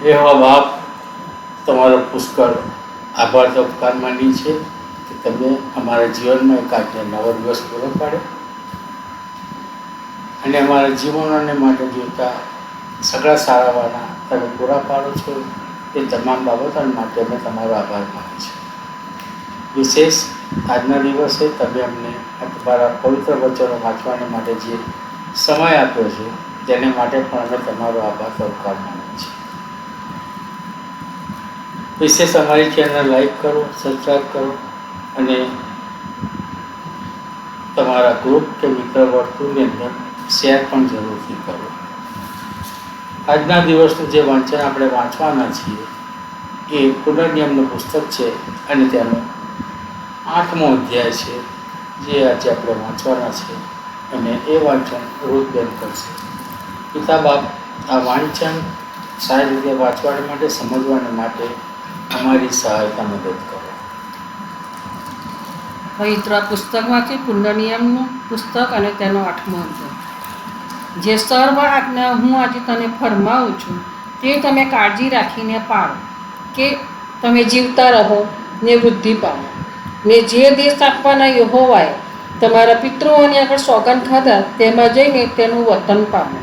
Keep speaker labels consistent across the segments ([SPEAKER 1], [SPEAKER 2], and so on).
[SPEAKER 1] એવા બાપ, તમારો પુષ્કળ આભાર તો ઉપકાર માની છે કે તમે અમારા જીવનમાં એક આજનો નવો દિવસ પૂરો પાડ્યો અને અમારા જીવનોને માટે જોતા સગળા સારાવાના તમે પૂરા પાડો છો. એ તમામ બાબતો માટે અમે તમારો આભાર માનીએ છીએ. વિશેષ આજના દિવસે તમે અમને તમારા પવિત્ર વચનો વાંચવાને માટે જે સમય આપ્યો છે તેને માટે પણ અમે તમારો આભાર તો ઉપકાર માનીએ છીએ. વિશેષ અમારી ચેનલ લાઈક કરો, સબસ્ક્રાઈબ કરો અને તમારા ગ્રુપ કે મિત્ર વર્તુળની અંદર શેર પણ જરૂરથી કરો. આજના દિવસનું જે વાંચન આપણે વાંચવાના છીએ એ પુનર્નિયમનું પુસ્તક છે અને તેનો 8મો અધ્યાય છે જે આજે આપણે વાંચવાના છે અને એ વાંચન રૂથબેન કરશે. પિતા બાપ, આ વાંચન સારી રીતે વાંચવા માટે, સમજવાને માટે અમારી સહાયતા મદદ કરો.
[SPEAKER 2] પવિત્ર પુસ્તકમાંથી પુનર્નિયમનું પુસ્તક અને તેનો 8મો અધ્યાય. જે સર્વ આજ્ઞા હું આજે તને ફરમાવું છું તે તમે કાળજી રાખીને પાળો, કે તમે જીવતા રહો ને વૃદ્ધિ પામો, ને જે દેશ આપવાના યહોવાએ તમારા પિતૃઓની આગળ સોગંદ ખાધા તેમાં જઈને તેનું વતન પામો.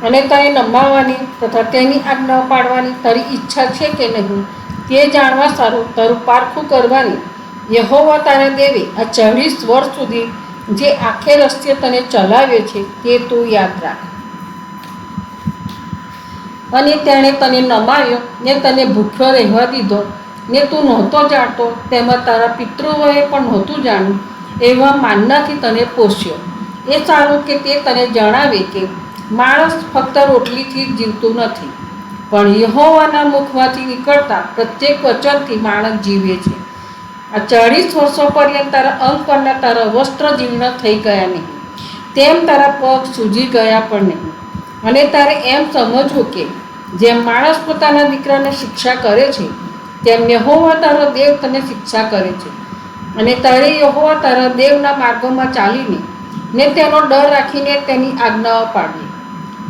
[SPEAKER 2] અને તને નમાવવાની તથા તેની આજ્ઞાઓ પાડવાની તારી ઈચ્છા છે કે નહીં તે જાણવા સારું તારું પારખું કરવાની યહોવા તારા દેવે આ 40 વર્ષ સુધી જે આખે રસ્તે તને ચલાવે છે તે તું યાદ રાખ. અને તેણે તને નમાવ્યો ને તને ભૂખ્યો રહેવા દીધો ને તું નહોતો જાણતો, તેમાં તારા પિતૃઓએ પણ નહોતું જાણ્યું એવા માનનાથી તને પોષ્યો. એ સારું કે તે તને જણાવે કે માણસ ફક્ત રોટલીથી જ જીવતું નથી, પણ યહોવાના મુખમાંથી નીકળતા પ્રત્યેક વચનથી માણસ જીવે છે. આ 40 વર્ષો પર્યંત તારા અંગ પરના તારા વસ્ત્ર જીર્ણ થઈ ગયા નહીં, તેમ તારા પગ સૂજી ગયા પણ નહીં. અને તારે એમ સમજવું કે જેમ માણસ પોતાના દીકરાને શિક્ષા કરે છે તેમ યહોવા તારો દેવ તને શિક્ષા કરે છે. અને તારે યહોવા તારા દેવના માર્ગોમાં ચાલીને ને તેનો ડર રાખીને તેની આજ્ઞાઓ પાડવી,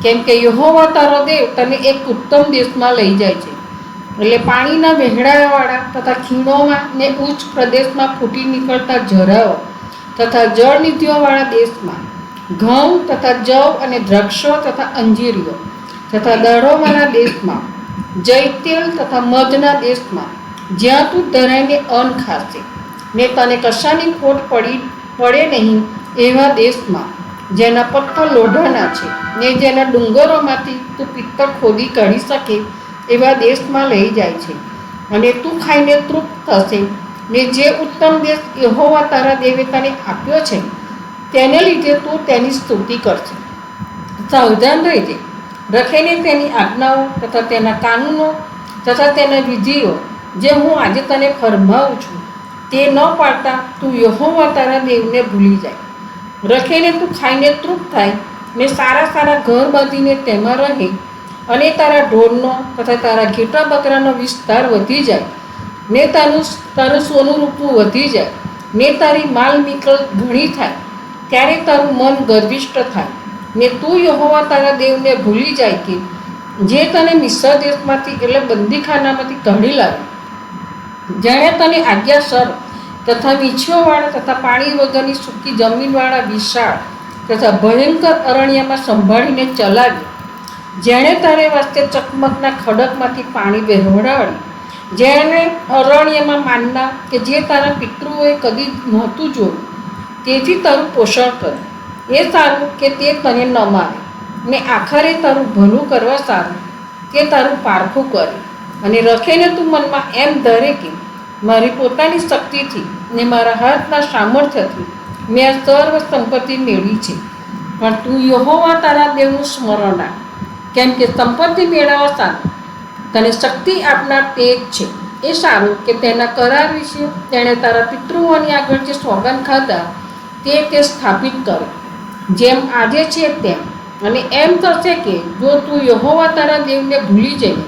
[SPEAKER 2] કેમ કે યહોવા તારો દેવ તને એક ઉત્તમ દેશમાં લઈ જાય છે, એટલે પાણીના વહેડાવાળા તથા ખીણોમાં ને ઉચ્ચ પ્રદેશમાં ફૂટી નીકળતા ઝરાઓ તથા જળનિધિઓવાળા દેશમાં, ઘઉં તથા જવ અને દ્રાક્ષો તથા અંજીરીઓ તથા દળોવાળા દેશમાં, જૈતેલ તથા મધના દેશમાં, જ્યાં તું ધરાઈને અન્ન ખાશે ને તને કશાની ખોટ પડે નહીં એવા દેશમાં, જેના પથ્થર લોઢાના છે ને જેના ડુંગરોમાંથી તું પિત્તળ ખોદી કાઢી શકે એવા દેશમાં લઈ જાય છે. અને તું ખાઈને તૃપ્ત થશે ને જે ઉત્તમ દેશ યહોવા તારા દેવે તને આપ્યો છે તેને લીધે તું તેની સ્તુતિ કરશે. સાવધાન રહેજે, રખીને તેની આજ્ઞાઓ તથા તેના કાનૂનો તથા તેના વિધિઓ જે હું આજે તને ફરમાવું છું તે ન પાડતા તું યહોવા તારા દેવને ભૂલી જાય. રખીને તું ખાઈને તૃપ્ત થાય ને સારા સારા ઘર બાંધીને તેમાં રહે, અને તારા ઢોરનો તથા તારા ઘેટા બકરાનો વિસ્તાર વધી જાય, ને તારું સોનું રૂપું વધી જાય, ને તારી માલ મિલકત ઘણી થાય, ત્યારે તારું મન ગર્વિષ્ઠ થાય ને તું યહોવા તારા દેવને ભૂલી જાય કે જે તને મિસ્ર દેશમાંથી એટલે બંદીખાનામાંથી કાઢી લાવ્યો, જેણે તને આજ્ઞાસર તથા વીંછીઓવાળા તથા પાણી વગરની સૂકી જમીનવાળા વિશાળ તથા ભયંકર અરણ્યમાં સંભાળીને ચલાવ્યો, જેણે તારે વાસ્તે ચકમકના ખડકમાંથી પાણી વહેવડાવ્યું, જેણે અરણ્યમાં માનના કે જે તારા પિતૃઓએ કદી નહોતું જોયું તેથી તારું પોષણ કર્યું. એ સારું કે તે તને નમાવે ને આખરે તારું ભલું કરવા સારું કે તારું પારખું કરે. અને રખીને તું મનમાં એમ ધરે કે મારી પોતાની શક્તિથી ને મારા હાથના સામર્થ્યથી મેં આ સર્વ સંપત્તિ મેળવી છે. પણ તું યહોવા તારા દેવનું સ્મરણ રાખ, કેમ કે સંપત્તિ મેળવવા સારું તને શક્તિ આપનાર તે જ છે. એ સારું કે તેના કરાર વિશે તેણે તારા પિતૃઓની આગળ જે સોગંદ ખાધા તે સ્થાપિત કરે, જેમ આજે છે તેમ. અને એમ થશે કે જો તું યહોવા તારા દેવને ભૂલી જઈને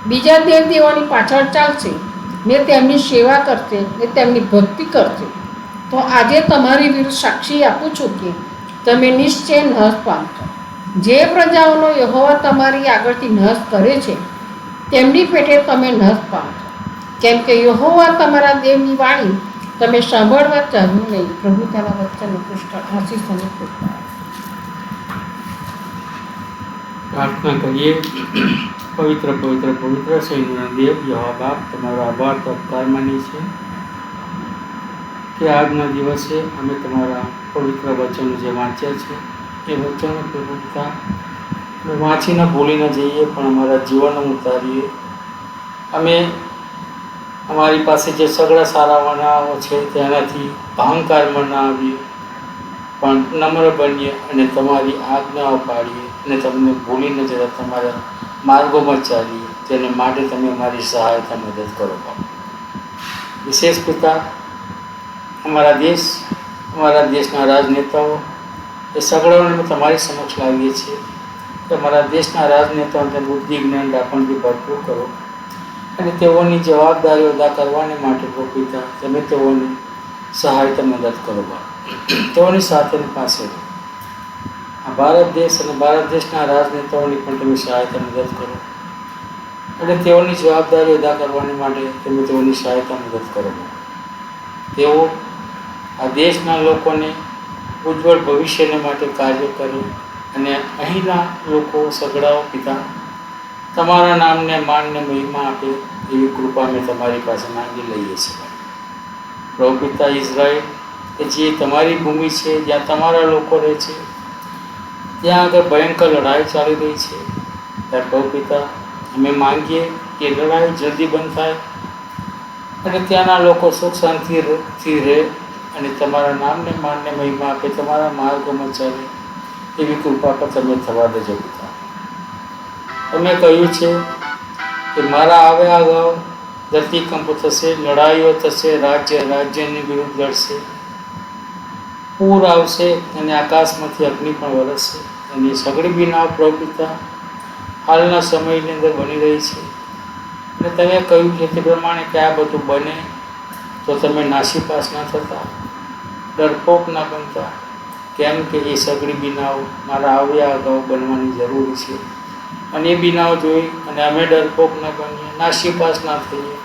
[SPEAKER 2] બીજા દેવોની પાછળ ચાલશે ને તેમની સેવા કરશે ને તેમની ભક્તિ કરશે, તો આજે તમારી વિરુદ્ધ સાક્ષી આપું છું કે તમે નિશ્ચય નાશ પામશો. જે પ્રજાઓનો યહોવા તમારી આગળથી નાશ કરે છે તેમની પેટે તમે નશ પામશો, કેમ કે યહોવા તમારા દેવની વાણી તમે સાંભળવા ચાહ્યું નહીં. પ્રભુ તારા વચન પુષ્કળ આશીષ અને કૃપા.
[SPEAKER 1] પ્રાર્થના કરીએ. પવિત્ર પવિત્ર પવિત્ર સૈન્યના દેવ યહોવા બાપ, તમારો આભાર તો ઉપકાર માનીએ છીએ કે આજના દિવસે અમે તમારા પવિત્ર વચનો જે વાંચ્યા છે એ વચનો પ્રભુતા અમે વાંચીને ભૂલી ન જઈએ, પણ અમારા જીવનમાં ઉતારીએ. અમે અમારી પાસે જે સગળા સારા વનાઓ છે તેનાથી અહંકારમાં ના આવીએ, પણ નમ્ર બનીએ અને તમારી આજ્ઞાઓ પાડીએ અને તમને ભૂલી ન જતા તમારા માર્ગોમાં ચાલીએ. તેને માટે તમે અમારી સહાયતા મદદ કરો બાપ. વિશેષ પિતા, અમારા દેશના રાજનેતાઓ એ સગળાઓને અમે તમારી સમક્ષ લાવીએ છીએ કે અમારા દેશના રાજનેતાઓને બુદ્ધિ જ્ઞાન દાપણથી ભરપૂર કરો અને તેઓની જવાબદારીઓ અદા કરવાને માટે પિતા તમે તેઓની સહાયતા મદદ કરો બાપ. તેઓની સાથેની પાસે આ ભારત દેશ અને ભારત દેશના રાજનેતાઓની પણ તમે સહાયતા મદદ કરો અને તેઓની જવાબદારી અદા કરવાની માટે તમે તેઓની સહાયતા મદદ કરો. તેઓ આ દેશના લોકોને ઉજ્જવળ ભવિષ્યને માટે કાર્ય કરે અને અહીંના લોકો સગડાઓ પિતા તમારા નામને માનને મહિમા આપે એવી કૃપા અમે તમારી પાસે માંગી લઈએ છીએ. પ્રભુ પિતા, ઇઝરાયલ કે જે તમારી ભૂમિ છે, જ્યાં તમારા લોકો રહે છે, ત્યાં આગળ ભયંકર લડાઈ ચાલી રહી છે. ત્યાં પ્રભુ પિતા અમે માંગીએ કે લડાઈ જલ્દી બંધ થાય અને ત્યાંના લોકો સુખ શાંતિથી રહે અને તમારા નામને માનને મહિમા આપે, તમારા માર્ગોમાં ચાલે એવી કૃપા પર તમે થવા દેજો પિતા. તમે કહ્યું છે કે મારા આવ્યા અગાઉ ધરતીકંપ થશે, લડાઈઓ થશે, રાજ્યની વિરુદ્ધ લડશે, પૂર આવશે અને આકાશમાંથી અગ્નિ પણ વરસશે. અને સગડી બીના પ્રભુ પિતા હાલના સમયની અંદર બની રહી છે અને તમે કહ્યું છે તે પ્રમાણે કે આ બધું બને તો તમે નાસીપાસ ના થતા, ડરપોક ના બનતા, કેમ કે એ સગડી બીનાઓ મારા આવ્યા અગાઉ બનવાની જરૂરી છે અને એ બીનાઓ જોઈ અને અમે ડરપોક ન બનીએ, નાસીપાસ ના થઈએ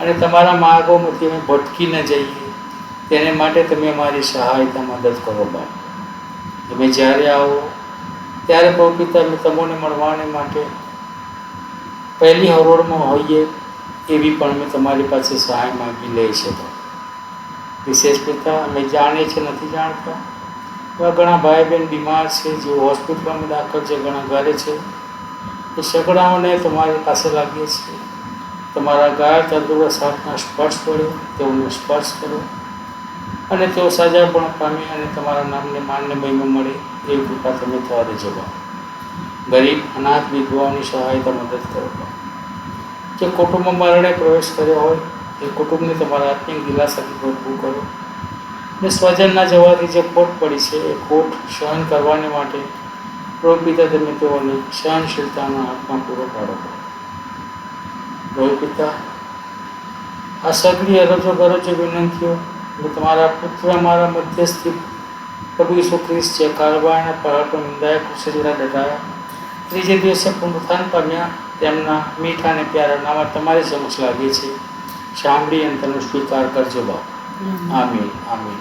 [SPEAKER 1] અને તમારા માર્ગોમાંથી અમે ભટકી ન જઈએ. તેને માટે તમે અમારી સહાયતા મદદ કરો બાપ. તમે જ્યારે આવો ત્યારે પ્રભુ પિતા અમે તમને મળવાને માટે પહેલી હરોળમાં હોઈએ એવી પણ અમે તમારી પાસે સહાય માગી લઈ શકો. વિશેષ પિતા, અમે જાણીએ છીએ નથી જાણતા એવા ઘણા ભાઈ બહેન બીમાર છે, જેઓ હોસ્પિટલમાં દાખલ છે, ઘણા ઘરે છે. એ સગડાઓને તમારી પાસે લાગીએ છીએ. તમારા ગાય તંદુરસ્ત હાથના સ્પર્શ પડ્યો, તેઓને સ્પર્શ કરો અને તેઓ સજા પણ પામે અને તમારા નામને માનને મહિમા મળે એવી કૃપા તમે થવા દેજો બાપ. ગરીબ અનાથ વિધવાઓની સહાયતા મદદ કરો બાપ. જે કુટુંબમાં મરણે પ્રવેશ કર્યો હોય એ કુટુંબને તમારા આત્મિક દિલાસાથી ભરપૂર કરો અને સ્વજનના જવાથી જે ખોટ પડી છે એ ખોટ સહન કરવાને માટે પ્રભુ પિતા તમે તેઓને સહનશીલતાના હાથમાં પૂરો પાડો. પ્રભુ પિતા, આ સગળી અરજો ગરજો વિનંતીઓ અને તમારા પુત્ર અમારા મધ્યસ્થી પ્રભુ ઈસુ ખ્રિસ્ત છે, કારબારના પહાડ પર નિંદાયા, કૃષિ દ્વારા દટાયા, ત્રીજે દિવસે પુનરુત્થાન પામ્યા, તેમના મીઠા અને પ્યારા નામાં તમારી સમક્ષ લાવીએ છીએ. સાંભળી અને તેનો સ્વીકાર કરજો બાપ. આમીન આમીન.